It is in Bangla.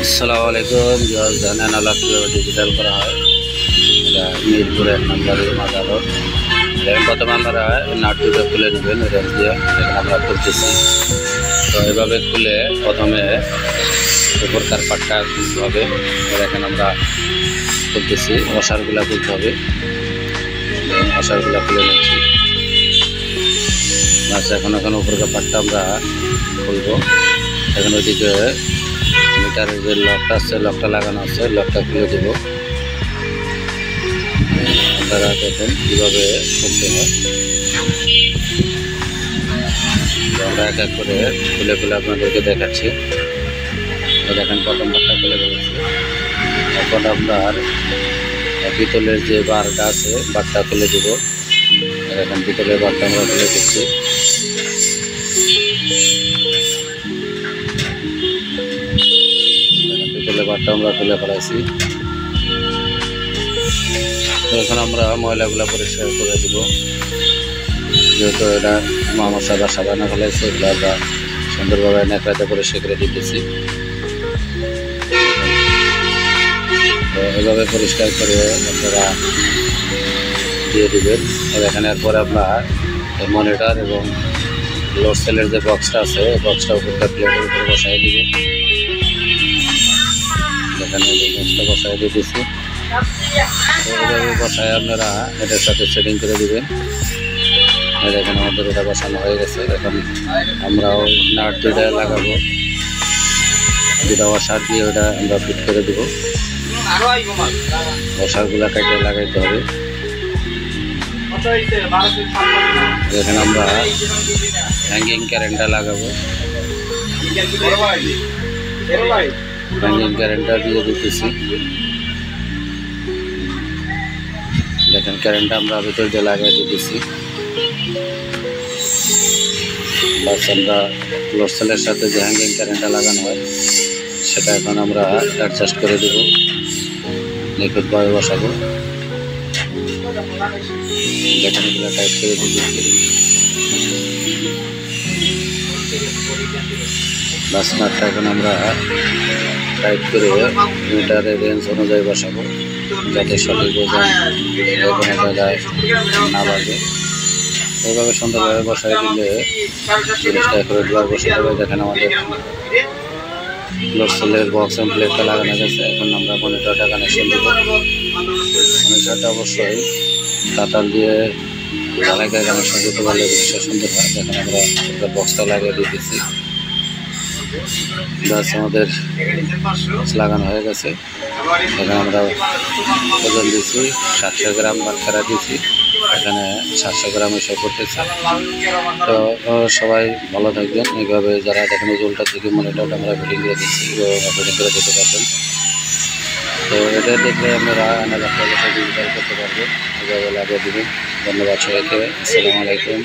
আসসালামু আলাইকুম। জানেন আলাপ কীভাবে ডিজিটাল করা হয়। এটা মিরপুর 1 নম্বরে মাজার রোড। প্রথমে আমরা নাট দুটো খুলে নেবেন রেঞ্জ দিয়ে, এখানে আমরা খুলতেছি। তো এভাবে খুলে প্রথমে উপরকার পাটটা খুলতে হবে, এখানে আমরা খুলতেছি। মশারগুলা খুলতে হবে, মশারগুলা খুলে নিচ্ছি। আচ্ছা, এখন উপরকার পাটটা আমরা খুলবো। এখন ওইদিকে মিটারের যে লকটা আছে, লকটা লাগানো আছে, লকটা খুলে দেব। আপনারা দেখেন কীভাবে খুলতে হয়। আমরা এক এক করে খুলে খুলে আপনাদেরকে দেখাচ্ছি। দেখেন প্রথম বারটা খুলে দিয়েছি। এখন আপনার পিতলের যে বারটা আছে, বারটা খুলে দেব। এখন পিতলের বারটা আমরা খুলে দিচ্ছি। পিতলের বারটা আমরা খুলে ফেলাইছি। এখন আমরা ময়লাগুলো পরিষ্কার করে দেব। যেহেতু এটা মশা বা সাবানা ফেলাইছে, এগুলো আমরা সুন্দরভাবে নেকড়াতে পরিষ্কার করে দিতেছি। তো এভাবে পরিষ্কার করে আপনারা দিয়ে দেবেন। এখানে এরপরে আপনার মনিটর এবং লোড সেলের যে বক্সটা আছে, বক্সটা উপরকার প্লেটের উপরে বসাই দিবেন। এখানে বক্সটা বসাই দিতেছি। এইভাবে বসায় আপনারা এটার সাথে সেটিং করে দিবেন। এখন আমাদের এটা বসানো হয়ে গেছে। এখন আমরাও নাট দুইটা লাগাবো, দুটা ওয়াশার দিয়ে ওটা আমরা ফিট করে দেবো। ওয়াশারগুলো কেটে লাগাইতে হবে। এখানে আমরা হ্যাঙ্গিং কারেন্টটা লাগাবো। হ্যাঙ্গিং কারেন্টটা দিয়ে দিতেছি। দেখেন কারেন্টটা আমরা ভিতর দিয়ে লাগিয়ে দিতেছি। বাস আমরা লোড সেলের সাথে যে হ্যাঙ্গিং কারেন্টটা লাগানো হয়, সেটা এখন আমরা অ্যাডজাস্ট করে দেব, নিখুঁতভাবে বসাবো। দেখেন এগুলো টাইট করে দিতেছি। বাস নাটটা এখন আমরা টাইট করে মিটারের রেঞ্জ অনুযায়ী বসাবো, যাতে সঠিক ওজন কোনো জায়গায় না বাজে। এইভাবে সুন্দরভাবে বসাই দিলে জিনিসটা অ্যাকুরেটভাবে বসে যাবে। দেখেন আমাদের লোড সেলের বক্স এবং প্লেটটা লাগানো গেছে। এখন আমরা মনিটরটা কানেকশন দেব। মনিটরটা অবশ্যই কাতার দিয়ে ঢালাইকায় কানেকশন দিতে পারলে জিনিসটা সুন্দর হয়। দেখেন আমরা বক্সটা লাগিয়ে দিতেছি। বাস আমাদের লাগানো হয়ে গেছে। এখানে আমরা ওজন দিচ্ছি 700 গ্রাম বাটখারা দিচ্ছি। এখানে 700 গ্রাম এসে করতেছে। তো সবাই ভালো থাকবেন। এইভাবে যারা দেখেন ওজনটা থেকে মনিটরটা আমরা ফিটিং করে দিচ্ছি, ফিটিং করে দিতে পারবেন। তো এটা দেখলে আপনারা ডিজিটাল করতে পারবেন। এভাবে লাগিয়ে দেবেন। ধন্যবাদ সবাইকে। আসসালামু আলাইকুম।